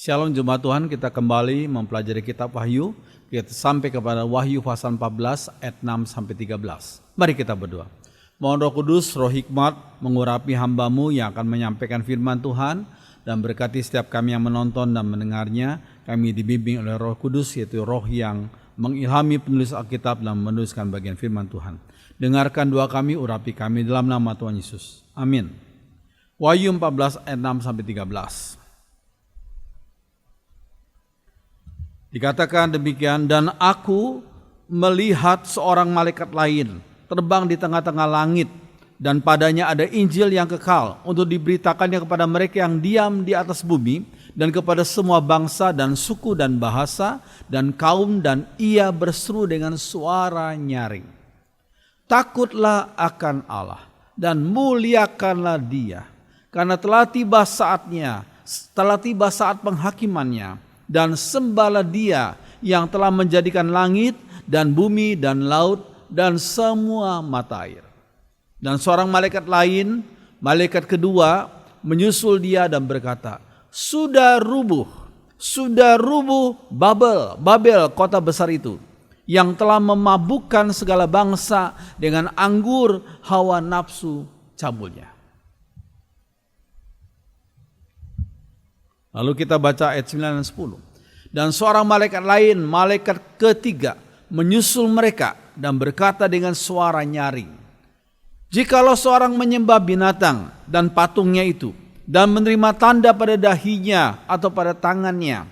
Shalom Jemaat Tuhan, kita kembali mempelajari kitab Wahyu. Kita sampai kepada Wahyu pasal 14 ayat 6 sampai 13. Mari kita berdoa. Mohon Roh Kudus, Roh hikmat mengurapi hamba-Mu yang akan menyampaikan firman Tuhan dan berkati setiap kami yang menonton dan mendengarnya. Kami dibimbing oleh Roh Kudus, yaitu Roh yang mengilhami penulis Alkitab dan menuliskan bagian firman Tuhan. Dengarkan doa kami, urapi kami dalam nama Tuhan Yesus. Amin. Wahyu 14 ayat 6 sampai 13. Dikatakan demikian, dan aku melihat seorang malaikat lain terbang di tengah-tengah langit, dan padanya ada Injil yang kekal untuk diberitakannya kepada mereka yang diam di atas bumi, dan kepada semua bangsa dan suku dan bahasa dan kaum, dan ia berseru dengan suara nyaring. Takutlah akan Allah dan muliakanlah Dia, karena telah tiba saatnya, telah tiba saat penghakimannya. Dan sembahlah Dia yang telah menjadikan langit dan bumi dan laut dan semua mata air. Dan seorang malaikat lain, malaikat kedua, menyusul Dia dan berkata, sudah rubuh Babel, kota besar itu, yang telah memabukkan segala bangsa dengan anggur hawa nafsu cabulnya. Lalu kita baca ayat 9 dan 10. Dan seorang malaikat lain, malaikat ketiga, menyusul mereka dan berkata dengan suara nyaring, jikalau seorang menyembah binatang dan patungnya itu, dan menerima tanda pada dahinya atau pada tangannya,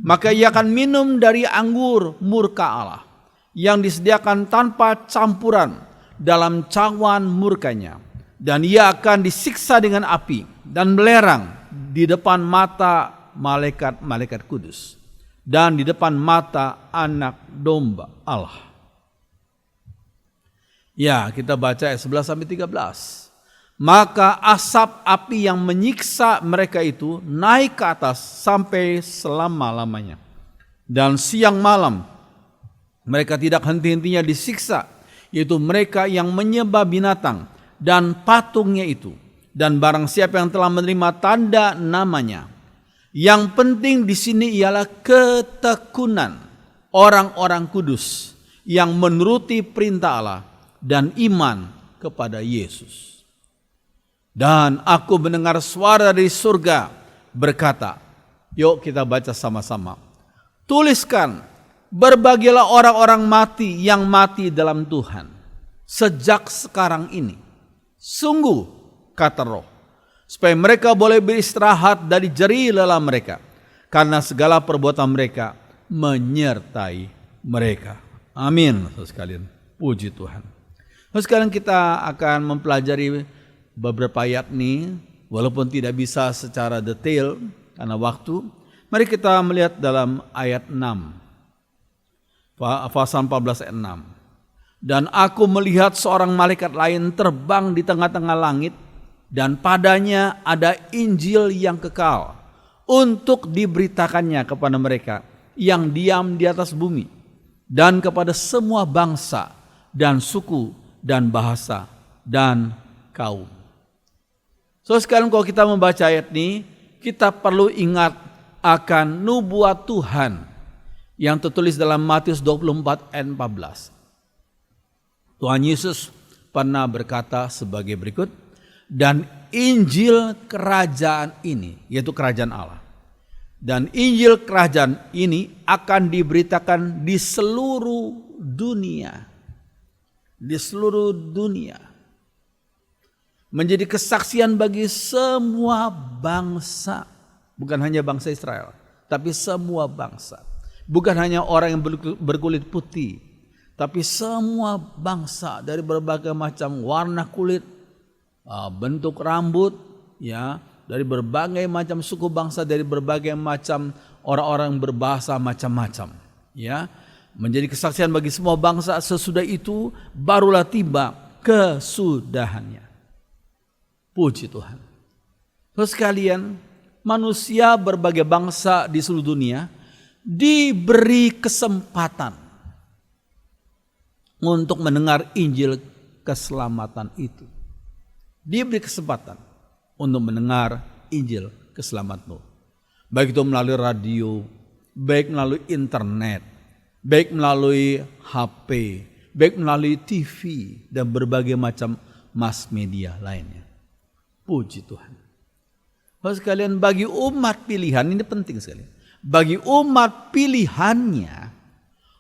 maka ia akan minum dari anggur murka Allah, yang disediakan tanpa campuran dalam cawan murkanya. Dan ia akan disiksa dengan api dan belerang di depan mata malaikat-malaikat kudus dan di depan mata anak domba Allah. Ya, kita baca ayat 11 sampai 13. Maka asap api yang menyiksa mereka itu naik ke atas sampai selama-lamanya. Dan siang malam mereka tidak henti-hentinya disiksa, yaitu mereka yang menyembah binatang dan patungnya itu, dan barang siapa yang telah menerima tanda namanya. Yang penting di sini ialah ketekunan orang-orang kudus yang menuruti perintah Allah dan iman kepada Yesus. Dan aku mendengar suara dari surga berkata, yuk kita baca sama-sama. Tuliskan, berbahagialah orang-orang mati yang mati dalam Tuhan sejak sekarang ini. Sungguh, kata Roh, supaya mereka boleh beristirahat dari jerih lelah mereka, karena segala perbuatan mereka menyertai mereka. Amin. Saudara sekalian, puji Tuhan. Saudara sekalian, kita akan mempelajari beberapa ayat ini, walaupun tidak bisa secara detail karena waktu. Mari kita melihat dalam ayat 6. Pasal 14 ayat 6. Dan aku melihat seorang malaikat lain terbang di tengah-tengah langit, dan padanya ada Injil yang kekal untuk diberitakannya kepada mereka yang diam di atas bumi, dan kepada semua bangsa dan suku dan bahasa dan kaum. So sekarang kalau kita membaca ayat ini, kita perlu ingat akan nubuat Tuhan yang tertulis dalam Matius 24 ayat 14. Tuhan Yesus pernah berkata sebagai berikut, dan Injil kerajaan ini, yaitu kerajaan Allah, dan Injil kerajaan ini akan diberitakan di seluruh dunia. Di seluruh dunia. Menjadi kesaksian bagi semua bangsa. Bukan hanya bangsa Israel, tapi semua bangsa. Bukan hanya orang yang berkulit putih, tapi semua bangsa dari berbagai macam warna kulit, bentuk rambut, ya, dari berbagai macam suku bangsa, dari berbagai macam orang-orang berbahasa macam-macam, ya, menjadi kesaksian bagi semua bangsa. Sesudah itu barulah tiba kesudahannya. Puji Tuhan. Terus sekalian, manusia berbagai bangsa di seluruh dunia diberi kesempatan untuk mendengar Injil keselamatan itu. Diberi kesempatan untuk mendengar Injil keselamatan. Baik itu melalui radio, baik melalui internet, baik melalui HP, baik melalui TV dan berbagai macam mass media lainnya. Puji Tuhan. Bapak sekalian, bagi umat pilihan ini penting sekali. Bagi umat pilihannya,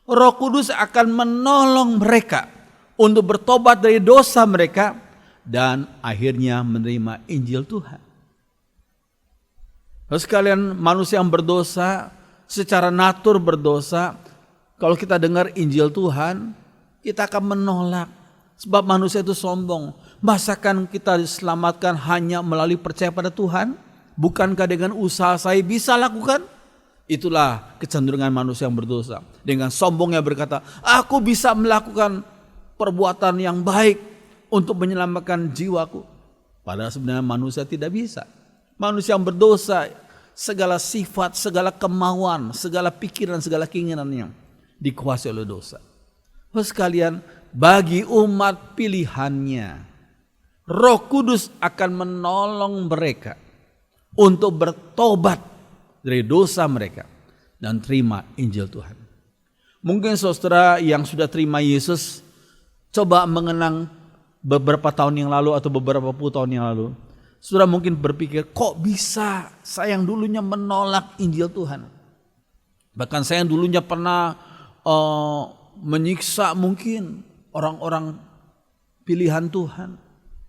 Roh Kudus akan menolong mereka untuk bertobat dari dosa mereka dan akhirnya menerima Injil Tuhan. Bapak sekalian, manusia yang berdosa secara natur berdosa, kalau kita dengar Injil Tuhan, kita akan menolak. Sebab manusia itu sombong. Masakan kita diselamatkan hanya melalui percaya pada Tuhan? Bukankah dengan usaha saya bisa lakukan? Itulah kecenderungan manusia yang berdosa. Dengan sombongnya berkata, aku bisa melakukan perbuatan yang baik untuk menyelamatkan jiwaku. Padahal sebenarnya manusia tidak bisa. Manusia yang berdosa, segala sifat, segala kemauan, segala pikiran, segala keinginannya dikuasai oleh dosa. Sekalian, bagi umat pilihannya, Roh Kudus akan menolong mereka untuk bertobat dari dosa mereka dan terima Injil Tuhan. Mungkin saudara yang sudah terima Yesus coba mengenang beberapa tahun yang lalu atau beberapa puluh tahun yang lalu. Saudara mungkin berpikir, kok bisa saya yang dulunya menolak Injil Tuhan? Bahkan saya yang dulunya pernah menyiksa mungkin orang-orang pilihan Tuhan.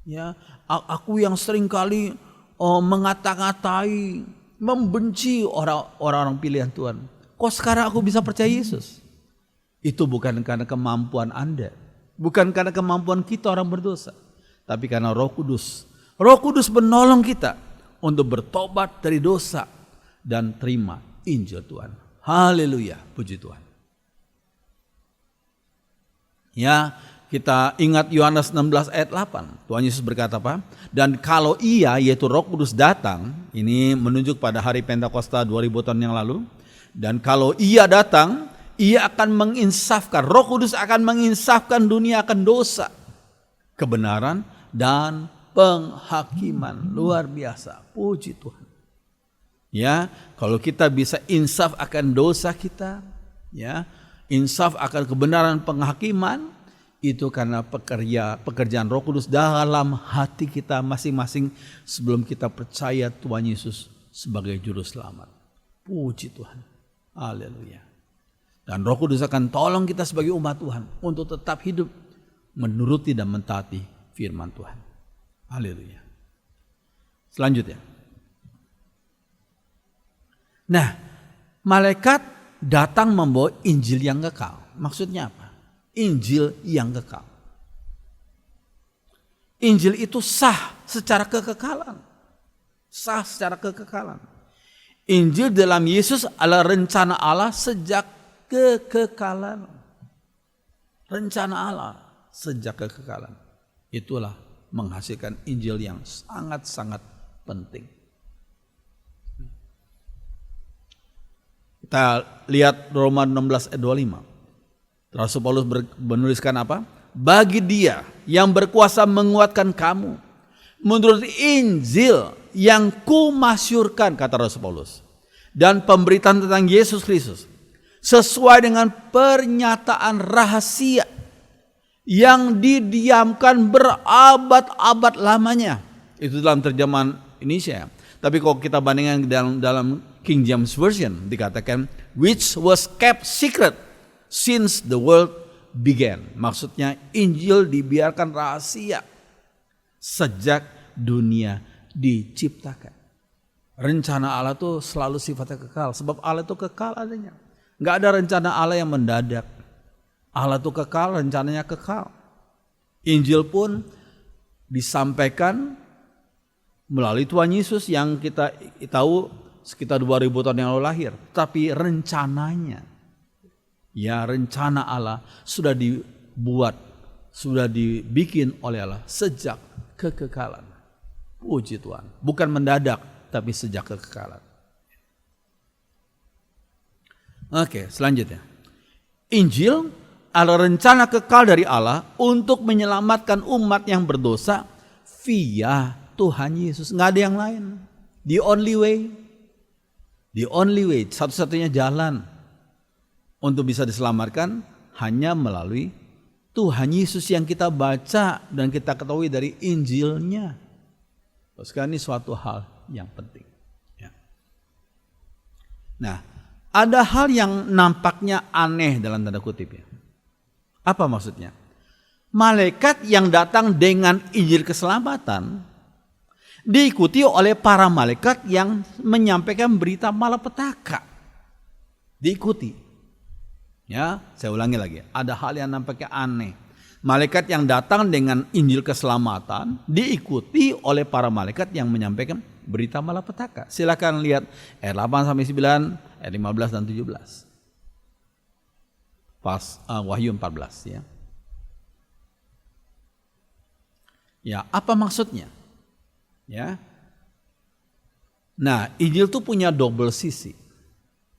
Ya, aku yang seringkali mengata-ngatai, membenci orang-orang pilihan Tuhan. Kok sekarang aku bisa percaya Yesus? Itu bukan karena kemampuan Anda, bukan karena kemampuan kita orang berdosa, tapi karena Roh Kudus. Roh Kudus menolong kita untuk bertobat dari dosa dan terima Injil Tuhan. Haleluya, puji Tuhan. Ya, kita ingat Yohanes 16 ayat 8. Tuhan Yesus berkata apa? Dan kalau ia, yaitu Roh Kudus datang, ini menunjuk pada hari Pentakosta 2000 tahun yang lalu. Dan kalau ia datang, ia akan menginsafkan, Roh Kudus akan menginsafkan dunia akan dosa, kebenaran dan penghakiman. Luar biasa, puji Tuhan. Ya, kalau kita bisa insaf akan dosa kita, ya, insaf akan kebenaran penghakiman, itu karena pekerjaan Roh Kudus dalam hati kita masing-masing sebelum kita percaya Tuhan Yesus sebagai juru selamat. Puji Tuhan. Haleluya. Dan Roh Kudus akan tolong kita sebagai umat Tuhan untuk tetap hidup menuruti dan mentaati firman Tuhan. Haleluya. Selanjutnya. Nah, malaikat datang membawa Injil yang kekal. Maksudnya apa? Injil yang kekal. Injil itu sah secara kekekalan. Sah secara kekekalan. Injil dalam Yesus adalah rencana Allah sejak kekekalan. Rencana Allah sejak kekekalan. Itulah menghasilkan Injil yang sangat-sangat penting. Kita lihat Roma 16 ayat 25. Rasul Paulus menuliskan apa? Bagi Dia yang berkuasa menguatkan kamu menurut Injil yang kumasyurkan, kata Rasul Paulus, dan pemberitaan tentang Yesus Kristus sesuai dengan pernyataan rahasia yang didiamkan berabad-abad lamanya. Itu dalam terjemahan Indonesia. Tapi kalau kita bandingkan dalam King James Version dikatakan which was kept secret since the world began. Maksudnya Injil dibiarkan rahasia sejak dunia diciptakan. Rencana Allah itu selalu sifatnya kekal. Sebab Allah itu kekal adanya. Gak ada rencana Allah yang mendadak. Allah itu kekal, rencananya kekal. Injil pun disampaikan melalui Tuhan Yesus yang kita tahu sekitar 2000 tahun yang lalu lahir. Tapi rencananya, ya rencana Allah sudah dibuat, sudah dibikin oleh Allah sejak kekekalan. Puji Tuhan. Bukan mendadak, tapi sejak kekekalan. Oke, selanjutnya. Injil adalah rencana kekal dari Allah untuk menyelamatkan umat yang berdosa via Tuhan Yesus. Nggak ada yang lain. The only way. The only way, satu-satunya jalan untuk bisa diselamatkan hanya melalui Tuhan Yesus yang kita baca dan kita ketahui dari Injilnya. Sekarang ini suatu hal yang penting. Ya. Nah, ada hal yang nampaknya aneh dalam tanda kutip ya. Apa maksudnya? Malaikat yang datang dengan Injil keselamatan diikuti oleh para malaikat yang menyampaikan berita malapetaka. Diikuti. Ya, saya ulangi lagi. Ada hal yang nampaknya aneh. Malaikat yang datang dengan Injil keselamatan diikuti oleh para malaikat yang menyampaikan berita malapetaka. Silakan lihat ayat 8 sampai 9, ayat 15 dan 17. Wahyu 14 ya. Ya, apa maksudnya? Ya. Nah, Injil itu punya double sisi.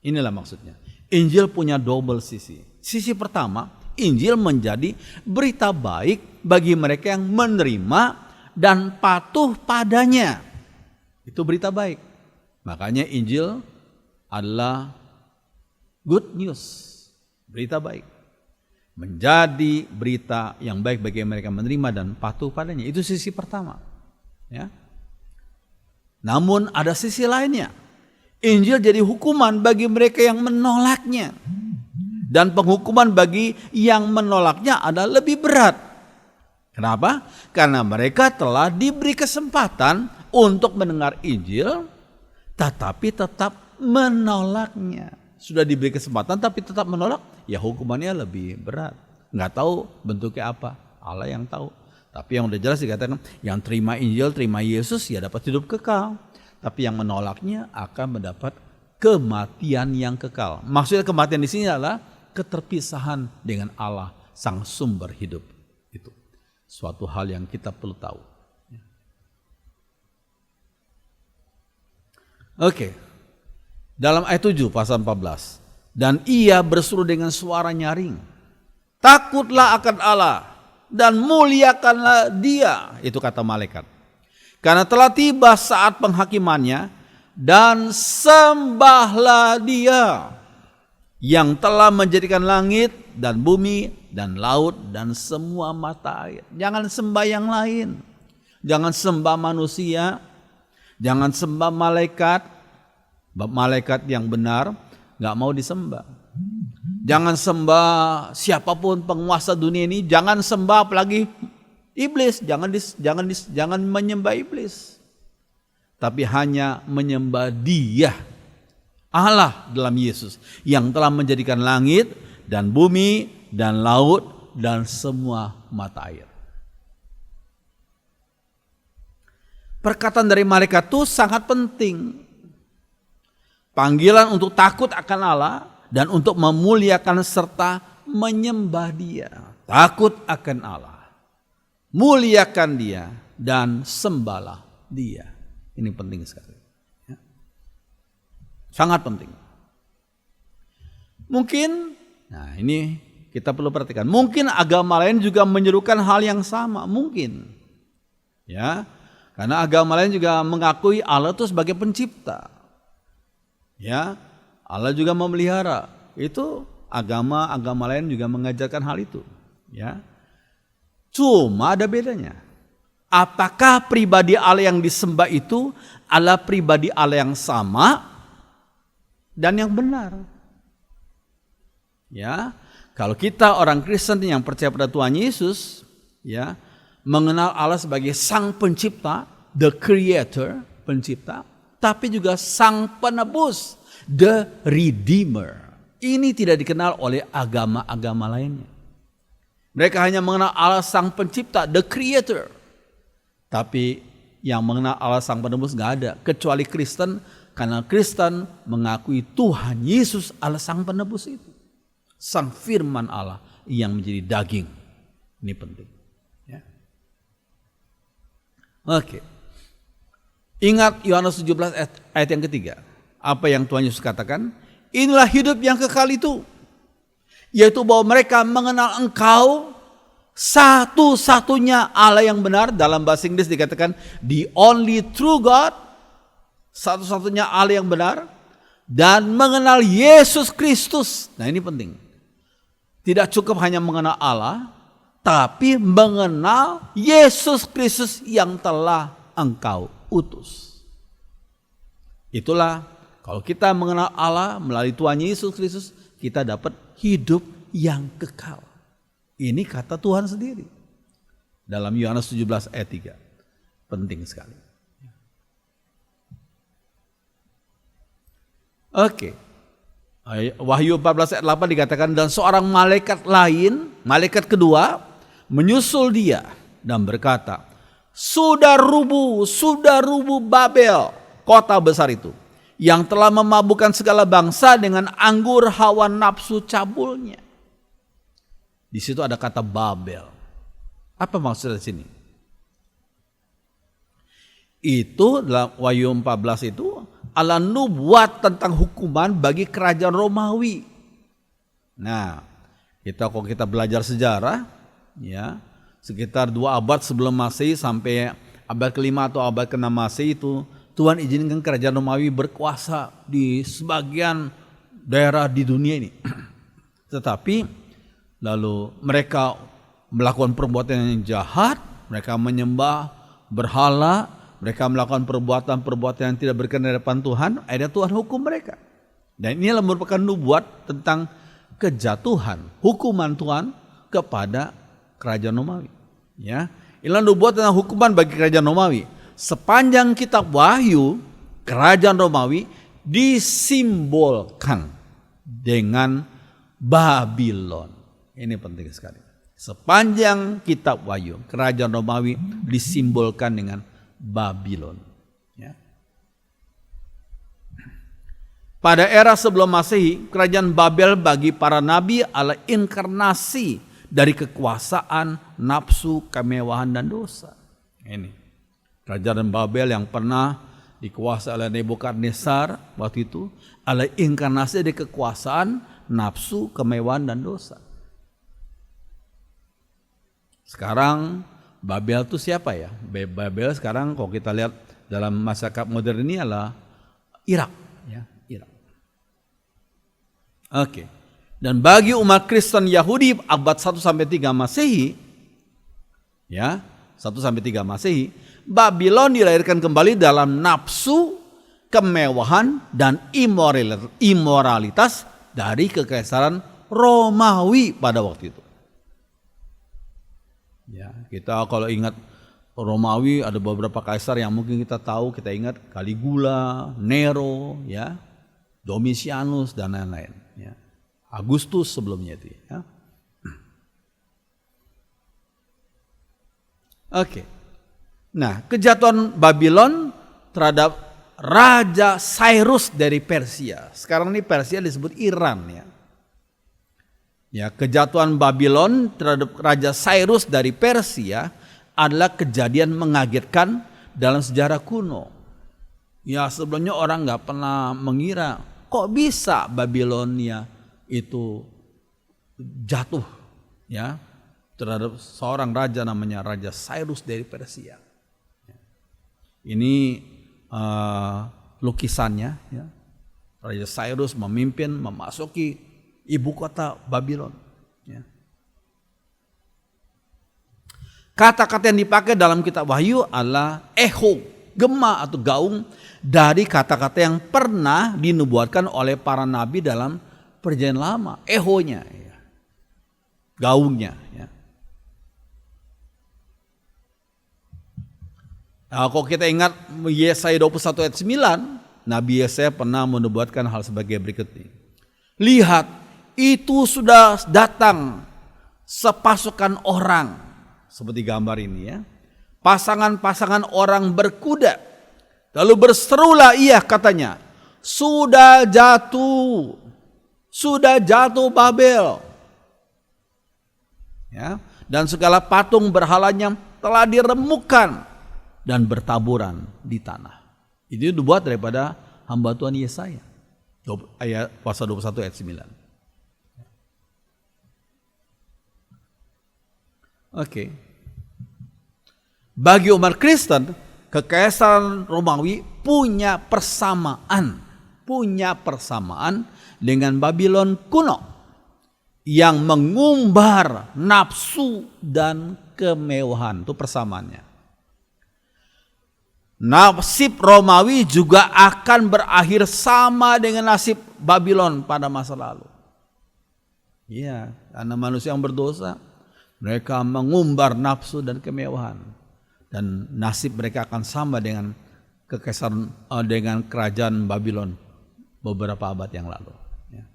Inilah maksudnya. Injil punya double sisi. Sisi pertama, Injil menjadi berita baik bagi mereka yang menerima dan patuh padanya. Itu berita baik. Makanya Injil adalah good news, berita baik. Menjadi berita yang baik bagi mereka menerima dan patuh padanya. Itu sisi pertama. Ya. Namun ada sisi lainnya. Injil jadi hukuman bagi mereka yang menolaknya. Dan penghukuman bagi yang menolaknya adalah lebih berat. Kenapa? Karena mereka telah diberi kesempatan untuk mendengar Injil, tetapi tetap menolaknya. Sudah diberi kesempatan tapi tetap menolak, ya hukumannya lebih berat. Nggak tahu bentuknya apa, Allah yang tahu. Tapi yang udah jelas dikatakan, yang terima Injil, terima Yesus, ya dapat hidup kekal. Tapi yang menolaknya akan mendapat kematian yang kekal. Maksudnya kematian di sini adalah keterpisahan dengan Allah, sang sumber hidup. Itu suatu hal yang kita perlu tahu. Oke. Dalam ayat 7 pasal 14. Dan ia berseru dengan suara nyaring. Takutlah akan Allah dan muliakanlah Dia. Itu kata malaikat. Karena telah tiba saat penghakimannya, dan sembahlah Dia yang telah menjadikan langit dan bumi dan laut dan semua mata air. Jangan sembah yang lain. Jangan sembah manusia. Jangan sembah malaikat. Malaikat yang benar gak mau disembah. Jangan sembah siapapun penguasa dunia ini. Jangan sembah apalagi iblis. Jangan menyembah iblis. Tapi hanya menyembah Dia, Allah dalam Yesus, yang telah menjadikan langit dan bumi dan laut dan semua mata air. Perkataan dari malaikat itu sangat penting. Panggilan untuk takut akan Allah dan untuk memuliakan serta menyembah Dia. Takut akan Allah, muliakan Dia, dan sembahlah Dia. Ini penting sekali. Ya. Sangat penting. Mungkin, nah ini kita perlu perhatikan. Mungkin agama lain juga menyerukan hal yang sama. Mungkin. Ya, karena agama lain juga mengakui Allah itu sebagai pencipta. Ya, Allah juga memelihara. Itu agama lain juga mengajarkan hal itu. Ya, cuma ada bedanya. Apakah pribadi Allah yang disembah itu adalah pribadi Allah yang sama dan yang benar? Ya, kalau kita orang Kristen yang percaya pada Tuhan Yesus, ya, mengenal Allah sebagai Sang Pencipta, the Creator, pencipta, tapi juga Sang Penebus, the Redeemer. Ini tidak dikenal oleh agama-agama lainnya. Mereka hanya mengenal Allah Sang Pencipta, the Creator. Tapi yang mengenal Allah Sang Penebus gak ada. Kecuali Kristen, karena Kristen mengakui Tuhan Yesus Allah Sang Penebus itu. Sang firman Allah yang menjadi daging. Ini penting. Ya. Oke. Ingat Yohanes 17 ayat yang ketiga. Apa yang Tuhan Yesus katakan? Inilah hidup yang kekal itu. Yaitu bahwa mereka mengenal Engkau, satu-satunya Allah yang benar. Dalam bahasa Inggris dikatakan the only true God. Satu-satunya Allah yang benar. dan mengenal Yesus Kristus. Nah, ini penting. Tidak cukup hanya mengenal Allah, tapi mengenal Yesus Kristus yang telah engkau utus. Itulah kalau kita mengenal Allah melalui Tuhan Yesus Kristus, kita dapat hidup yang kekal. Ini kata Tuhan sendiri dalam Yohanes 17 ayat 3. Penting sekali. Oke. Wahyu 14 ayat 8 dikatakan, dan seorang malaikat lain, malaikat kedua, menyusul dia dan berkata, sudah rubuh Babel, kota besar itu, yang telah memabukkan segala bangsa dengan anggur hawa nafsu cabulnya. Di situ ada kata Babel. Apa maksudnya di sini? Itu dalam Wahyu 14 itu adalah nubuat tentang hukuman bagi kerajaan Romawi. Nah, kalau kita belajar sejarah, ya, sekitar 2 abad sebelum Masehi sampai abad ke-5 atau abad ke-6 Masehi itu Tuhan izinkan kerajaan Romawi berkuasa di sebagian daerah di dunia ini. Tetapi lalu mereka melakukan perbuatan yang jahat, mereka menyembah berhala, mereka melakukan perbuatan yang tidak berkenan di depan Tuhan, akhirnya Tuhan hukum mereka. Dan inilah merupakan nubuat tentang kejatuhan, hukuman Tuhan kepada kerajaan Romawi. Ya, inilah nubuat tentang hukuman bagi kerajaan Romawi. Sepanjang kitab Wahyu, kerajaan Romawi disimbolkan dengan Babylon. Ini penting sekali. Sepanjang kitab Wahyu, kerajaan Romawi disimbolkan dengan Babylon. Ya. Pada era sebelum Masehi, kerajaan Babel bagi para nabi adalah inkarnasi dari kekuasaan, nafsu, kemewahan, dan dosa. Ini kerajaan Babel yang pernah dikuasai oleh Nebukadnezar waktu itu adalah inkarnasi dari kekuasaan, nafsu, kemewahan, dan dosa. Sekarang Babel itu siapa ya? Babel sekarang kalau kita lihat dalam masyarakat modern ini adalah Irak, ya, Irak. Oke. Dan bagi umat Kristen Yahudi abad 1 sampai 3 Masehi, ya, 1 sampai 3 Masehi, Babylon dilahirkan kembali dalam nafsu, kemewahan, dan imoralitas dari kekaisaran Romawi pada waktu itu. Ya, kita kalau ingat Romawi ada beberapa kaisar yang mungkin kita tahu, kita ingat Caligula, Nero, ya, Domitianus dan lain-lain. Ya. Agustus sebelumnya itu. Ya. Oke. Nah, kejatuhan Babylon terhadap Raja Cyrus dari Persia. Sekarang ini Persia disebut Iran, ya. Ya, kejatuhan Babylon terhadap Raja Cyrus dari Persia adalah kejadian mengagetkan dalam sejarah kuno. Ya, sebelumnya orang nggak pernah mengira kok bisa Babilonia itu jatuh, ya, terhadap seorang raja namanya Raja Cyrus dari Persia. Ini lukisannya, ya. Raja Cyrus memimpin memasuki ibu kota Babylon. Ya. Kata-kata yang dipakai dalam kitab Wahyu adalah echo, gema atau gaung dari kata-kata yang pernah dinubuatkan oleh para nabi dalam perjanjian lama. Ehonya, ya. Gaungnya. Ya. Nah, kalau kita ingat Yesaya 21 ayat 9, Nabi Yesaya pernah menubuatkan hal sebagai berikut ini. Lihat, itu sudah datang sepasukan orang, seperti gambar ini, ya. Pasangan-pasangan orang berkuda. Lalu berserulah ia, katanya, sudah jatuh Babel. Ya, dan segala patung berhalanya telah diremukkan dan bertaburan di tanah. Itu dibuat daripada hamba Tuhan Yesaya. Ayat pasal 21 ayat 9. Oke. Bagi umat Kristen, kekaisaran Romawi punya persamaan punya persamaan dengan Babylon kuno yang mengumbar nafsu dan kemewahan. Itu persamaannya. Nasib Romawi juga akan berakhir sama dengan nasib Babylon pada masa lalu. Iya, karena manusia yang berdosa, mereka mengumbar nafsu dan kemewahan, dan nasib mereka akan sama dengan kekaisaran dengan kerajaan Babylon beberapa abad yang lalu. Ya.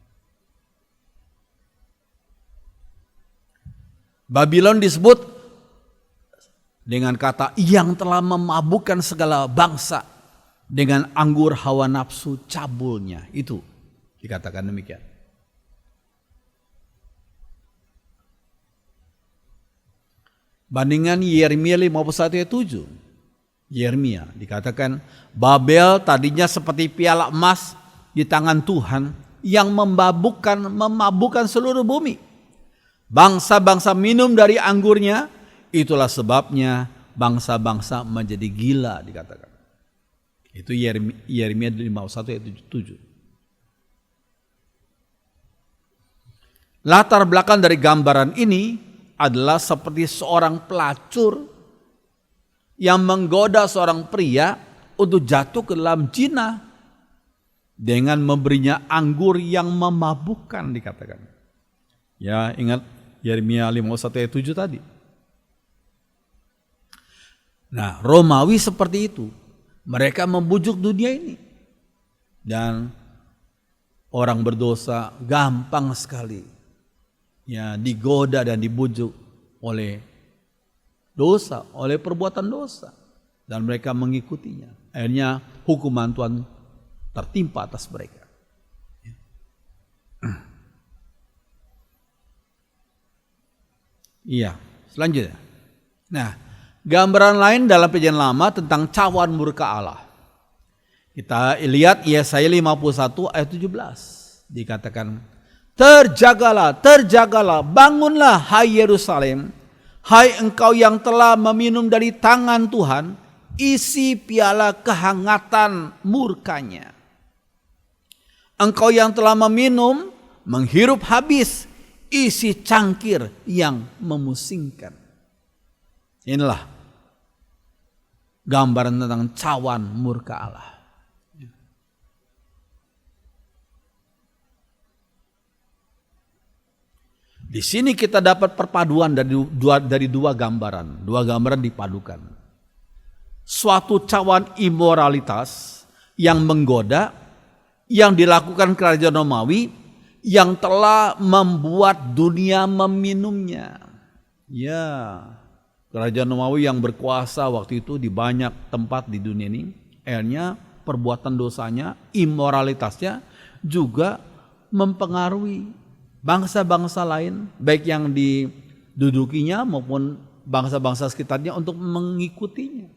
Babylon disebut dengan kata yang telah memabukkan segala bangsa dengan anggur hawa nafsu cabulnya. Itu dikatakan demikian. Bandingan Yeremia 51 ayat 7. Yeremia dikatakan Babel tadinya seperti piala emas di tangan Tuhan yang memabukkan seluruh bumi. Bangsa-bangsa minum dari anggurnya. Itulah sebabnya bangsa-bangsa menjadi gila dikatakan. Itu Yeremia 51 ayat 7. Latar belakang dari gambaran ini adalah seperti seorang pelacur yang menggoda seorang pria untuk jatuh ke dalam zina dengan memberinya anggur yang memabukkan dikatakan. Ya, ingat Yeremia 51 ayat 7 tadi. Nah, Romawi seperti itu. Mereka membujuk dunia ini. Dan orang berdosa gampang sekali ya digoda dan dibujuk oleh dosa, oleh perbuatan dosa. Dan mereka mengikutinya. Akhirnya hukuman Tuhan tertimpa atas mereka. Iya, selanjutnya. Nah, gambaran lain dalam Perjanjian Lama tentang cawan murka Allah. Kita lihat Yesaya 51 ayat 17. Dikatakan, terjagalah, terjagalah, bangunlah hai Yerusalem, hai engkau yang telah meminum dari tangan Tuhan, isi piala kehangatan murkanya. Engkau yang telah meminum, menghirup habis, isi cangkir yang memusingkan. Inilah gambaran tentang cawan murka Allah. Di sini kita dapat perpaduan dari dua gambaran. Dua gambaran dipadukan. Suatu cawan imoralitas yang menggoda, yang dilakukan kerajaan Romawi, yang telah membuat dunia meminumnya. Ya, kerajaan Romawi yang berkuasa waktu itu di banyak tempat di dunia ini, akhirnya perbuatan dosanya, imoralitasnya juga mempengaruhi bangsa-bangsa lain, baik yang didudukinya maupun bangsa-bangsa sekitarnya untuk mengikutinya.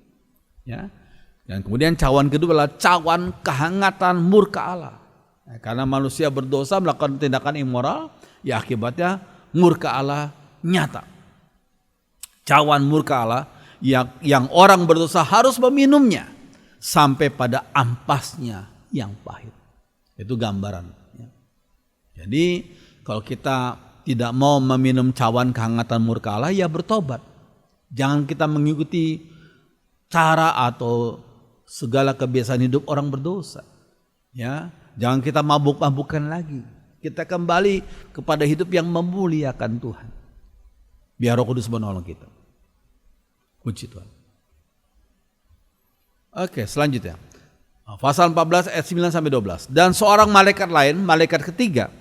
Ya. Dan kemudian cawan kedua adalah cawan kehangatan murka Allah. Karena manusia berdosa melakukan tindakan immoral, ya akibatnya murka Allah nyata. Cawan murka Allah yang orang berdosa harus meminumnya sampai pada ampasnya yang pahit. Itu gambaran. Jadi kalau kita tidak mau meminum cawan kehangatan murka Allah, ya bertobat. Jangan kita mengikuti cara atau segala kebiasaan hidup orang berdosa. Ya, jangan kita mabuk-mabukan lagi. Kita kembali kepada hidup yang memuliakan Tuhan. Biar Roh Kudus menolong kita. Puji Tuhan. Oke, selanjutnya. Pasal 14 ayat 9 sampai 12. Dan seorang malaikat lain, malaikat ketiga,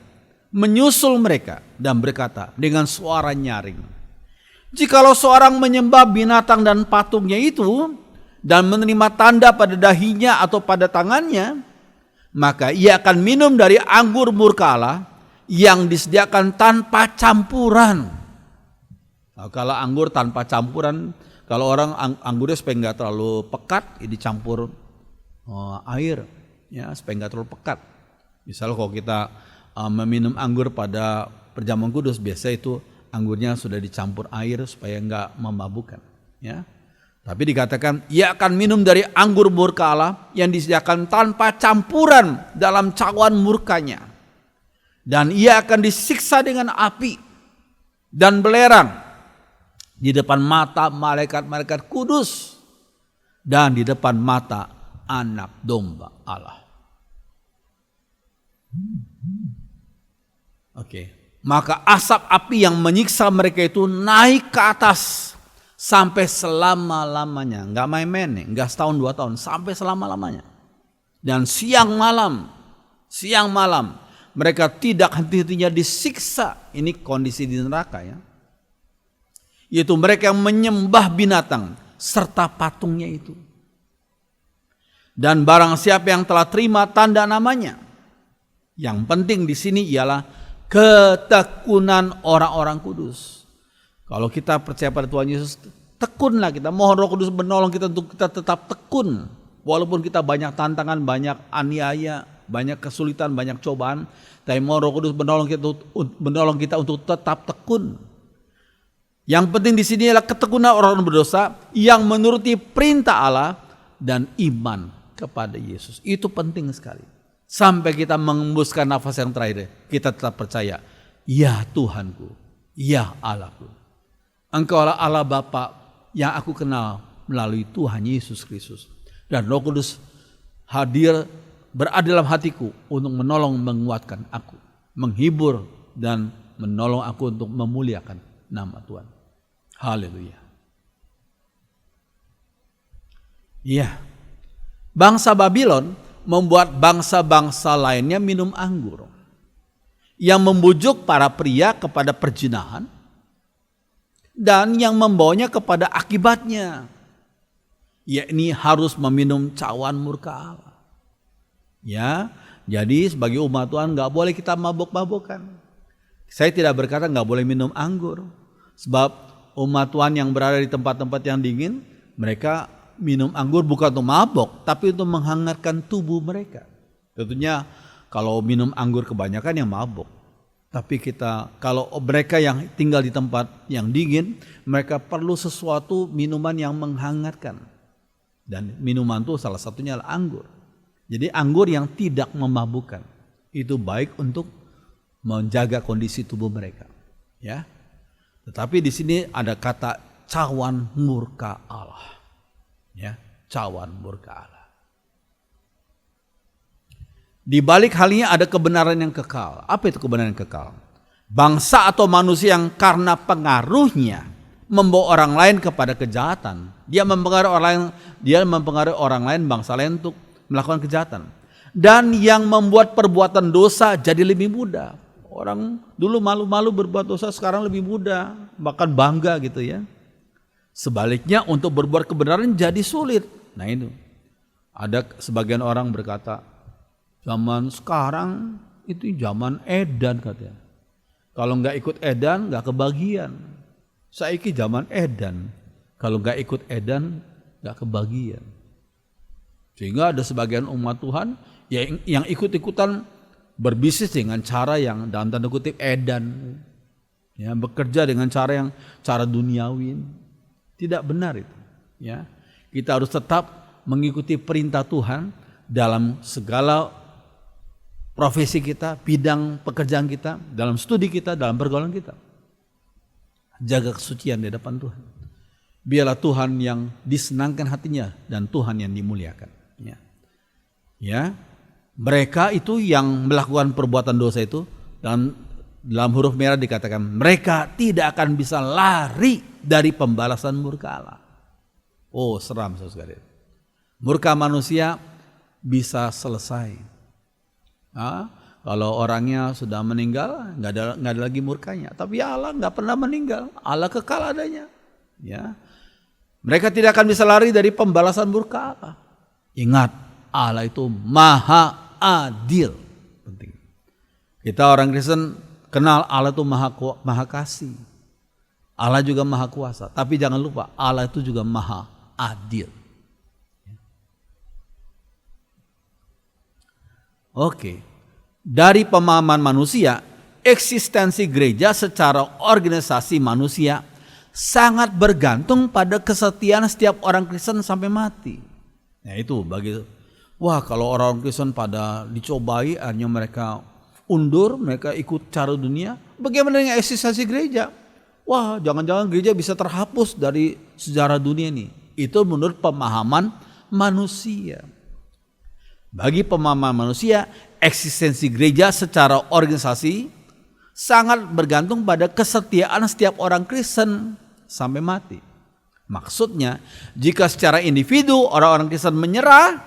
menyusul mereka dan berkata dengan suara nyaring, jikalau seorang menyembah binatang dan patungnya itu dan menerima tanda pada dahinya atau pada tangannya, maka ia akan minum dari anggur murka Allah yang disediakan tanpa campuran. Nah, kalau anggur tanpa campuran, kalau orang anggurnya supaya nggak terlalu pekat, dicampur air, ya supaya nggak terlalu pekat. Misalnya kalau kita meminum anggur pada perjamuan kudus, biasa itu anggurnya sudah dicampur air supaya nggak memabukkan. Ya, Tapi dikatakan ia akan minum dari anggur murka Allah yang disediakan tanpa campuran dalam cawan murkanya. Dan ia akan disiksa dengan api dan belerang di depan mata malaikat-malaikat kudus dan di depan mata anak domba Allah. Maka asap api yang menyiksa mereka itu naik ke atas sampai selama-lamanya. Enggak main-main nih, enggak setahun 2 tahun, sampai selama-lamanya. Dan siang malam mereka tidak henti-hentinya disiksa. Ini kondisi di neraka ya. Yaitu mereka yang menyembah binatang serta patungnya itu. Dan barang siapa yang telah terima tanda namanya. Yang penting di sini ialah ketekunan orang-orang kudus. Kalau kita percaya pada Tuhan Yesus, tekunlah kita. Mohon Roh Kudus menolong kita untuk kita tetap tekun. Walaupun kita banyak tantangan, banyak aniaya, banyak kesulitan, banyak cobaan. Tapi mohon Roh Kudus menolong kita untuk tetap tekun. Yang penting di sini adalah ketekunan orang berdosa yang menuruti perintah Allah dan iman kepada Yesus. Itu penting sekali. Sampai kita mengembuskan nafas yang terakhir, kita tetap percaya, ya Tuhanku, ya Allahku. Engkaulah Allah Bapa yang aku kenal melalui Tuhan Yesus Kristus. Dan Roh Kudus hadir berada dalam hatiku untuk menolong menguatkan aku, menghibur dan menolong aku untuk memuliakan nama Tuhan. Haleluya. Iya. Bangsa Babylon membuat bangsa-bangsa lainnya minum anggur yang membujuk para pria kepada perzinahan dan yang membawanya kepada akibatnya, yakni harus meminum cawan murka Allah. Ya, jadi sebagai umat Tuhan nggak boleh kita mabok-mabokan. Saya tidak berkata nggak boleh minum anggur, sebab umat Tuhan yang berada di tempat-tempat yang dingin, mereka minum anggur bukan untuk mabok, tapi untuk menghangatkan tubuh mereka. Tentunya kalau minum anggur kebanyakan yang mabok. Tapi kalau mereka yang tinggal di tempat yang dingin, mereka perlu sesuatu minuman yang menghangatkan. Dan minuman itu salah satunya adalah anggur. Jadi anggur yang tidak memabukkan. Itu baik untuk menjaga kondisi tubuh mereka. Ya. Tetapi di sini ada kata cawan murka Allah. Ya, cawan murka Allah. Di balik hal ini ada kebenaran yang kekal. Apa itu kebenaran yang kekal? Bangsa atau manusia yang karena pengaruhnya membawa orang lain kepada kejahatan. Dia mempengaruhi orang lain, bangsa lain untuk melakukan kejahatan. Dan yang membuat perbuatan dosa jadi lebih mudah. Orang dulu malu-malu berbuat dosa, sekarang lebih mudah, bahkan bangga gitu ya. Sebaliknya untuk berbuat kebenaran jadi sulit. Nah itu. Ada sebagian orang berkata, zaman sekarang itu zaman edan katanya. Kalau nggak ikut edan nggak kebagian. Saiki zaman edan. Kalau nggak ikut edan nggak kebagian. Sehingga ada sebagian umat Tuhan yang ikut-ikutan berbisnis dengan cara yang dalam tanda kutip edan. Ya, bekerja dengan cara duniawi. Tidak benar itu. Ya, kita harus tetap mengikuti perintah Tuhan dalam segala profesi kita, bidang pekerjaan kita, dalam studi kita, dalam pergaulan kita. Jaga kesucian di depan Tuhan. Biarlah Tuhan yang disenangkan hatinya dan Tuhan yang dimuliakan. Ya, mereka itu yang melakukan perbuatan dosa itu dalam huruf merah dikatakan mereka tidak akan bisa lari dari pembalasan murka Allah. Oh, seram saudara. Murka manusia bisa selesai. Kalau orangnya sudah meninggal, nggak ada lagi murkanya. Tapi Allah nggak pernah meninggal. Allah kekal adanya. Ya, mereka tidak akan bisa lari dari pembalasan murka Allah. Ingat, Allah itu maha adil. Penting. Kita orang Kristen kenal Allah itu maha kasih. Allah juga maha kuasa. Tapi jangan lupa Allah itu juga maha adil. Oke. Dari pemahaman manusia, eksistensi gereja secara organisasi manusia sangat bergantung pada kesetiaan setiap orang Kristen sampai mati. Nah itu bagi, wah kalau orang Kristen pada dicobai hanya mereka undur, mereka ikut cara dunia, bagaimana dengan eksistensi gereja? Wah jangan-jangan gereja bisa terhapus dari sejarah dunia ini. Itu menurut pemahaman manusia. Bagi pemahaman manusia, eksistensi gereja secara organisasi sangat bergantung pada kesetiaan setiap orang Kristen sampai mati. Maksudnya, jika secara individu orang-orang Kristen menyerah,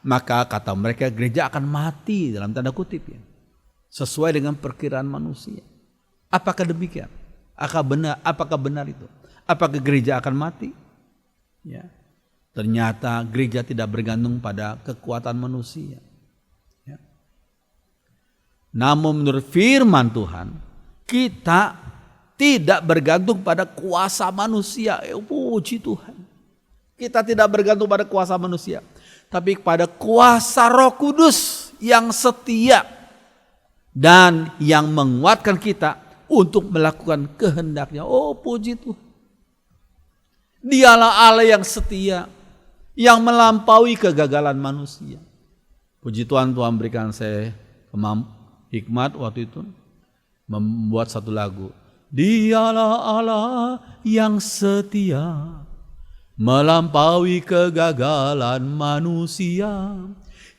maka kata mereka gereja akan mati dalam tanda kutip ya. Sesuai dengan perkiraan manusia. Apakah demikian? Apakah benar itu? Apakah gereja akan mati? Ya. Ternyata gereja tidak bergantung pada kekuatan manusia. Ya. Namun menurut firman Tuhan, kita tidak bergantung pada kuasa manusia. Puji Tuhan. Kita tidak bergantung pada kuasa manusia, tapi pada kuasa Roh Kudus yang setia dan yang menguatkan kita untuk melakukan kehendaknya. Oh puji Tuhan. Dialah Allah yang setia, yang melampaui kegagalan manusia. Puji Tuhan, Tuhan berikan saya hikmat waktu itu membuat satu lagu. Dialah Allah yang setia, melampaui kegagalan manusia.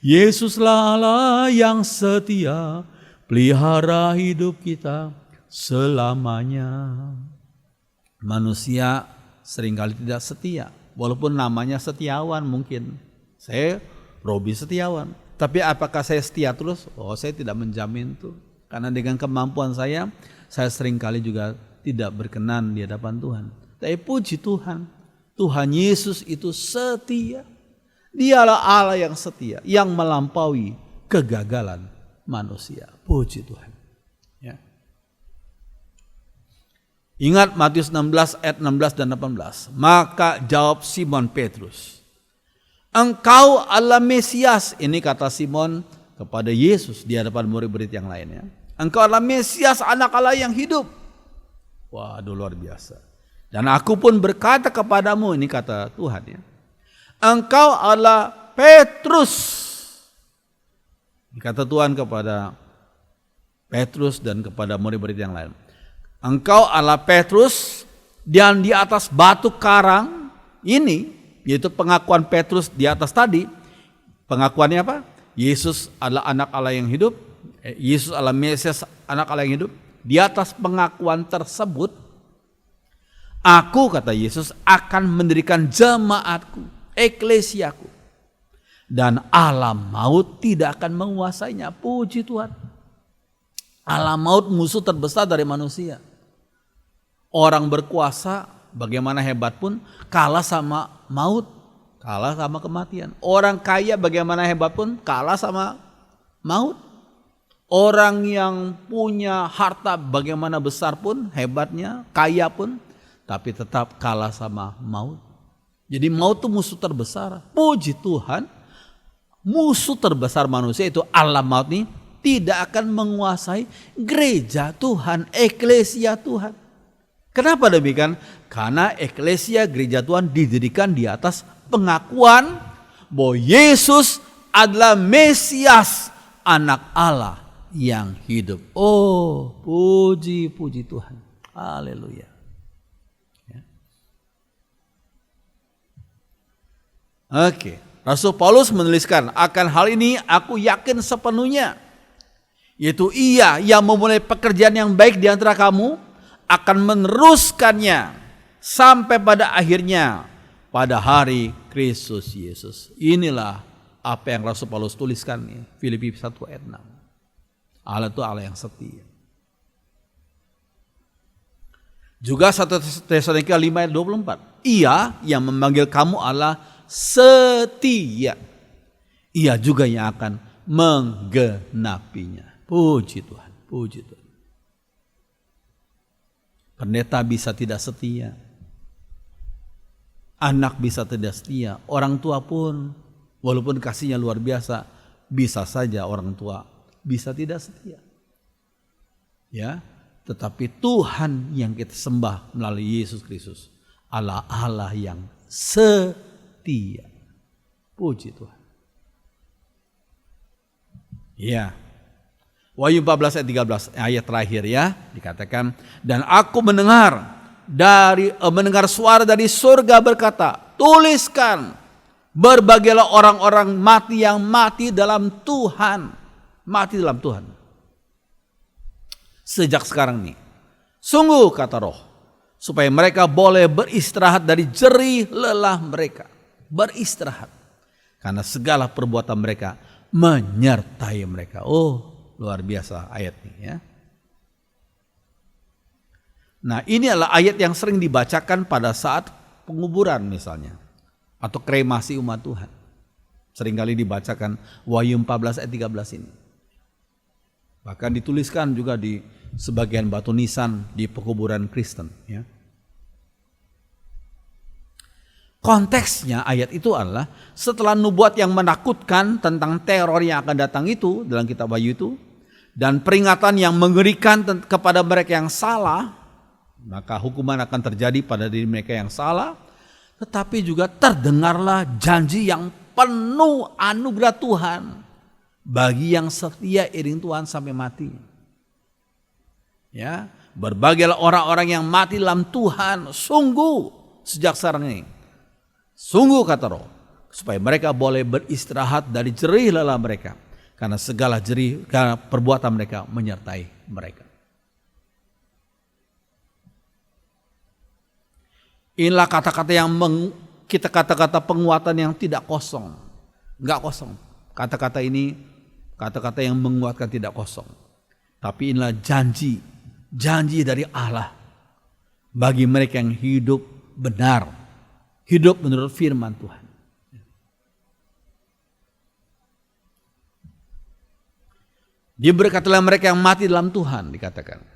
Yesuslah Allah yang setia, pelihara hidup kita selamanya. Manusia seringkali tidak setia, walaupun namanya Setiawan mungkin. Saya Robi Setiawan. Tapi apakah saya setia terus? Oh, saya tidak menjamin itu. Karena dengan kemampuan saya seringkali juga tidak berkenan di hadapan Tuhan. Tapi puji Tuhan, Tuhan Yesus itu setia. Dialah Allah yang setia, yang melampaui kegagalan manusia. Puji Tuhan. Ya. Ingat Matius 16 ayat 16 dan 18. Maka jawab Simon Petrus, engkau adalah Mesias. Ini kata Simon kepada Yesus di hadapan murid-murid yang lainnya. Engkau adalah Mesias, anak Allah yang hidup. Waduh luar biasa. Dan aku pun berkata kepadamu, ini kata Tuhan ya, engkau adalah Petrus. Ini kata Tuhan kepada Petrus dan kepada murid-murid yang lain. Engkau adalah Petrus, dan di atas batu karang ini, yaitu pengakuan Petrus di atas tadi. Pengakuannya apa? Yesus adalah anak Allah yang hidup. Yesus adalah Mesias, anak Allah yang hidup. Di atas pengakuan tersebut, aku, kata Yesus, akan mendirikan jemaatku, eklesiaku. Dan alam maut tidak akan menguasainya. Puji Tuhan. Alam maut musuh terbesar dari manusia. Orang berkuasa bagaimana hebat pun kalah sama maut, kalah sama kematian. Orang kaya bagaimana hebat pun kalah sama maut. Orang yang punya harta bagaimana besar pun, hebatnya, kaya pun, tapi tetap kalah sama maut. Jadi maut itu musuh terbesar. Puji Tuhan, musuh terbesar manusia itu alam maut ini tidak akan menguasai gereja Tuhan, eklesia Tuhan. Kenapa demikian? Karena eklesia gereja Tuhan didirikan di atas pengakuan bahwa Yesus adalah Mesias, anak Allah yang hidup. Oh, puji Tuhan. Haleluya. Ya. Oke, Rasul Paulus menuliskan, akan hal ini aku yakin sepenuhnya, yaitu Ia yang memulai pekerjaan yang baik di antara kamu akan meneruskannya sampai pada akhirnya pada hari Kristus Yesus. Inilah apa yang Rasul Paulus tuliskan nih, Filipi 1 ayat 6. Allah itu Allah yang setia. Juga 1 Tesalonika 5 ayat 24. Ia yang memanggil kamu Allah setia. Ia juga yang akan menggenapinya. Puji Tuhan, puji Tuhan. Pendeta bisa tidak setia. Anak bisa tidak setia. Orang tua pun walaupun kasihnya luar biasa, bisa saja orang tua bisa tidak setia. Ya, tetapi Tuhan yang kita sembah melalui Yesus Kristus adalah Allah yang setia. Puji Tuhan. Ya. Wahyu 14 ayat 13 ayat terakhir ya, dikatakan, dan aku mendengar suara dari surga berkata, tuliskan, berbagailah orang-orang mati yang mati dalam Tuhan. Mati dalam Tuhan. Sejak sekarang nih. Sungguh kata Roh, supaya mereka boleh beristirahat dari jerih lelah mereka. Beristirahat. Karena segala perbuatan mereka menyertai mereka. Oh, luar biasa ayat ini ya. Nah, ini adalah ayat yang sering dibacakan pada saat penguburan misalnya. Atau kremasi umat Tuhan. Seringkali dibacakan Wahyu 14 ayat 13 ini. Bahkan dituliskan juga di sebagian batu nisan di pekuburan Kristen ya. Konteksnya ayat itu adalah setelah nubuat yang menakutkan tentang teror yang akan datang itu dalam kitab Wahyu itu, dan peringatan yang mengerikan kepada mereka yang salah, maka hukuman akan terjadi pada diri mereka yang salah. Tetapi juga terdengarlah janji yang penuh anugerah Tuhan bagi yang setia iring Tuhan sampai mati. Ya, berbagailah orang-orang yang mati dalam Tuhan, sungguh sejak sekarang ini. Sungguh kata Roh, supaya mereka boleh beristirahat dari jerih lelah mereka, karena segala jerih, karena perbuatan mereka menyertai mereka. Inilah kata-kata yang kita kata-kata penguatan yang tidak kosong, enggak kosong. Kata-kata ini kata-kata yang menguatkan, tidak kosong. Tapi inilah janji dari Allah bagi mereka yang hidup benar, hidup menurut firman Tuhan. Diberkatilah mereka yang mati dalam Tuhan, dikatakan.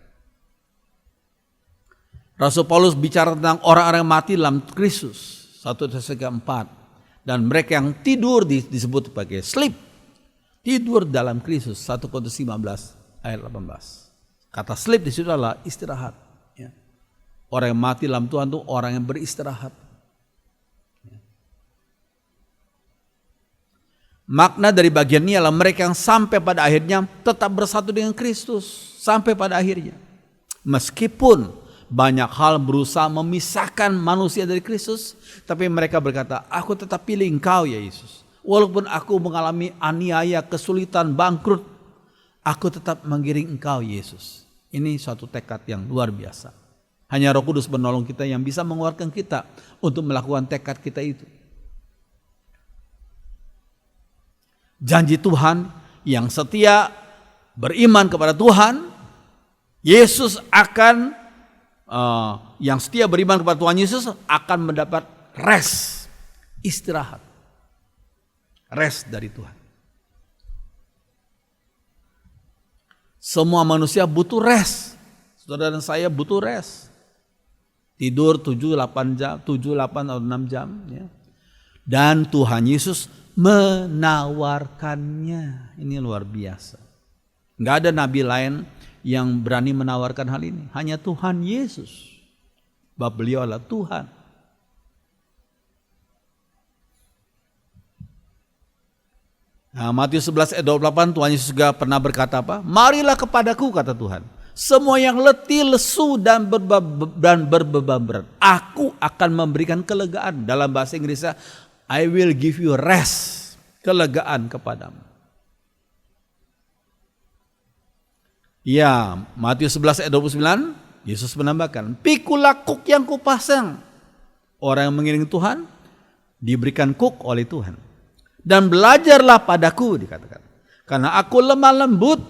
Rasul Paulus bicara tentang orang-orang yang mati dalam Kristus, 1 Tesalonika 4. Dan mereka yang tidur disebut sebagai sleep, tidur dalam Kristus, 1 Korintus 15 ayat 18. Kata sleep di situ adalah istirahat. Ya. Orang yang mati dalam Tuhan itu orang yang beristirahat. Ya. Makna dari bagian ini adalah mereka yang sampai pada akhirnya tetap bersatu dengan Kristus sampai pada akhirnya. Meskipun banyak hal berusaha memisahkan manusia dari Kristus, tapi mereka berkata, aku tetap pilih Engkau ya Yesus. Walaupun aku mengalami aniaya, kesulitan, bangkrut, aku tetap mengiring Engkau Yesus. Ini suatu tekad yang luar biasa. Hanya Roh Kudus menolong kita yang bisa menguatkan kita untuk melakukan tekad kita itu. Janji Tuhan yang setia beriman kepada Tuhan, Yesus akan yang setia beriman kepada Tuhan Yesus akan mendapat rest, istirahat, rest dari Tuhan. Semua manusia butuh rest. Saudara dan saya butuh rest. Tidur 7-8 jam, 7-8 atau 6 jam. Ya. Dan Tuhan Yesus menawarkannya. Ini luar biasa. Nggak ada nabi lain yang berani menawarkan hal ini. Hanya Tuhan Yesus. Sebab beliau adalah Tuhan. Nah, Matius 11 ayat 28 Tuhan Yesus juga pernah berkata apa? Marilah kepadaku kata Tuhan. Semua yang letih, lesu dan berbeban berat. Aku akan memberikan kelegaan. Dalam bahasa Inggrisnya, I will give you rest. Kelegaan kepadamu. Ya, Matius 11 ayat 29, Yesus menambahkan, pikulah kuk yang kupasang. Orang yang mengiring Tuhan, diberikan kuk oleh Tuhan. Dan belajarlah padaku, dikatakan. Karena aku lemah lembut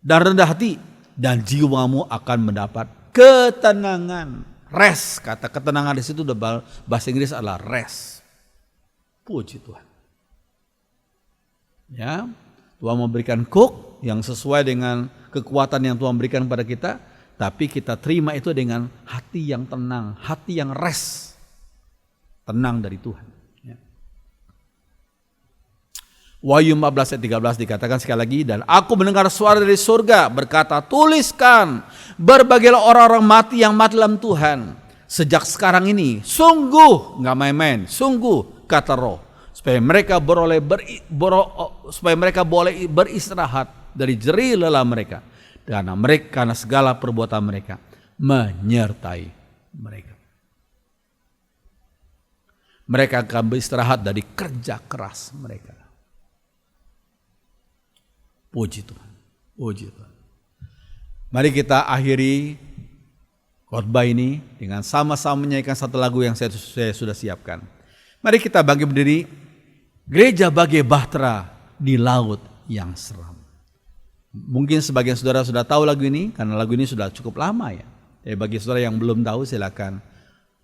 dan rendah hati. Dan jiwamu akan mendapat ketenangan. Rest, kata ketenangan di situ bahasa Inggris adalah rest. Puji Tuhan. Ya, Tuhan memberikan kuk yang sesuai dengan kekuatan yang Tuhan berikan kepada kita, tapi kita terima itu dengan hati yang tenang, hati yang rest, tenang dari Tuhan. Ya. Wahyu 14 ayat 13 dikatakan sekali lagi, dan aku mendengar suara dari surga berkata, tuliskan, berbagailah orang-orang mati yang mati dalam Tuhan sejak sekarang ini, sungguh, nggak main-main, sungguh, kata Roh, supaya mereka boleh beristirahat dari jerih lelah mereka, karena segala perbuatan mereka menyertai mereka. Mereka akan beristirahat dari kerja keras mereka. Puji Tuhan, puji Tuhan. Mari kita akhiri khotbah ini dengan sama-sama menyanyikan satu lagu yang saya sudah siapkan. Mari kita bangkit berdiri. Gereja bagai bahtera di laut yang seram. Mungkin sebagian saudara sudah tahu lagu ini, karena lagu ini sudah cukup lama ya. Bagi saudara yang belum tahu, silakan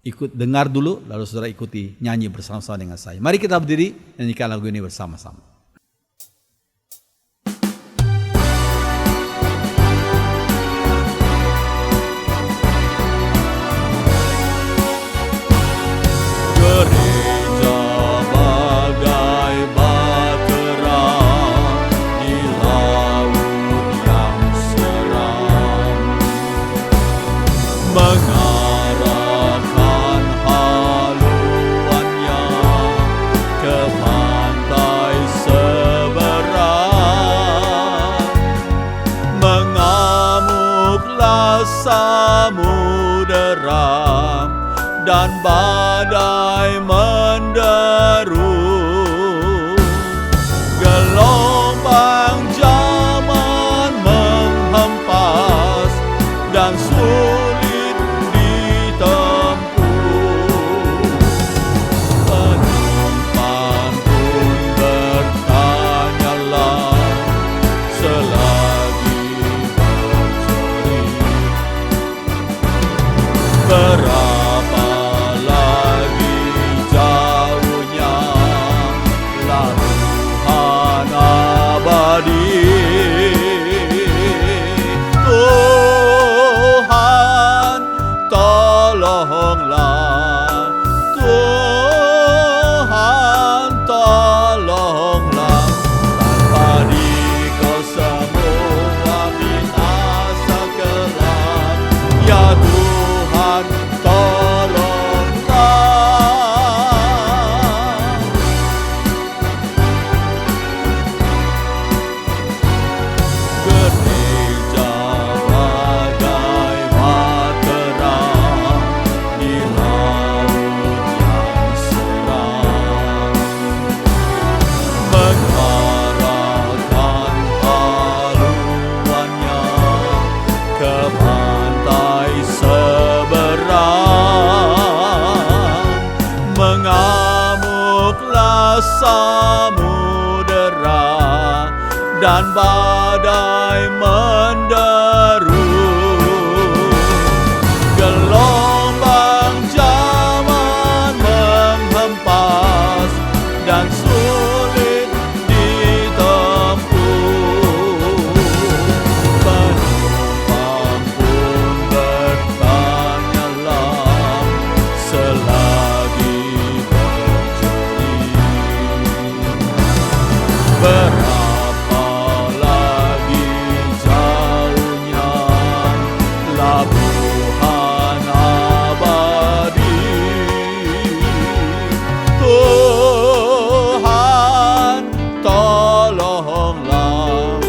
ikut dengar dulu, lalu saudara ikuti nyanyi bersama-sama dengan saya. Mari kita berdiri, nyanyikan lagu ini bersama-sama. Mengarahkan haluannya ke pantai seberang, mengamuklah samudera dan badai menderu, gelombang zaman menghempas dan sulit berapa lagi jauhnya lautan abadi. Tuhan tolonglah, Tuhan tolonglah, tanpa Dikau semua binasa kelak. Ya Tuhan tolonglah. Gereja bagai bahtera di laut yang seram, mengarahkan haluannya ke pantai seberang, mengamuklah samudera dan badai menderu, gelombang zaman menghempas dan sulit ditempuh. Penumpang pun bertanyalah selagi berjerih, berapa lagi jauhnya labuhan abadi. Tuhan tolonglah,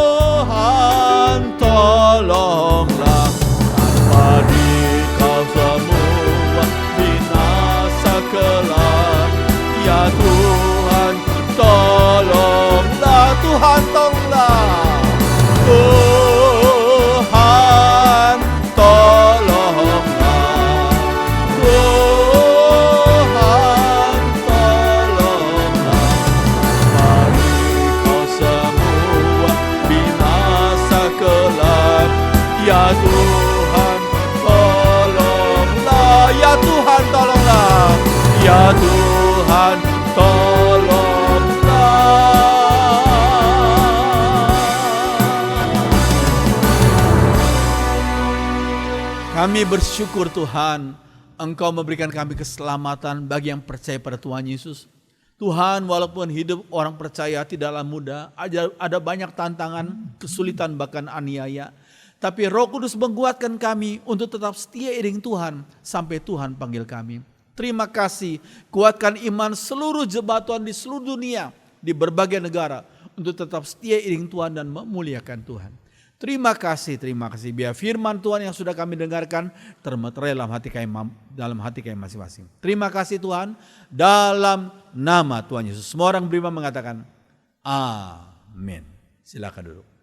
Tuhan tolonglah, tanpa Dikau semua binasa kelak. Ya Tuhan tolonglah, Tuhan tolonglah, Tuhan tolonglah, Tuhan tolonglah, tanpa Dikau semua binasa kelak. Ya Tuhan tolonglah, ya Tuhan tolonglah, ya Tuhan tolonglah. Kami bersyukur Tuhan, Engkau memberikan kami keselamatan bagi yang percaya pada Tuhan Yesus. Tuhan, walaupun hidup orang percaya tidaklah mudah, ada banyak tantangan, kesulitan bahkan aniaya. Tapi Roh Kudus menguatkan kami untuk tetap setia iring Tuhan sampai Tuhan panggil kami. Terima kasih, kuatkan iman seluruh jemaat Tuhan di seluruh dunia, di berbagai negara, untuk tetap setia iring Tuhan dan memuliakan Tuhan. Terima kasih. Biar firman Tuhan yang sudah kami dengarkan termeterai dalam hati kami masing-masing. Terima kasih Tuhan, dalam nama Tuhan Yesus. Semua orang beriman mengatakan, amin. Silakan duduk.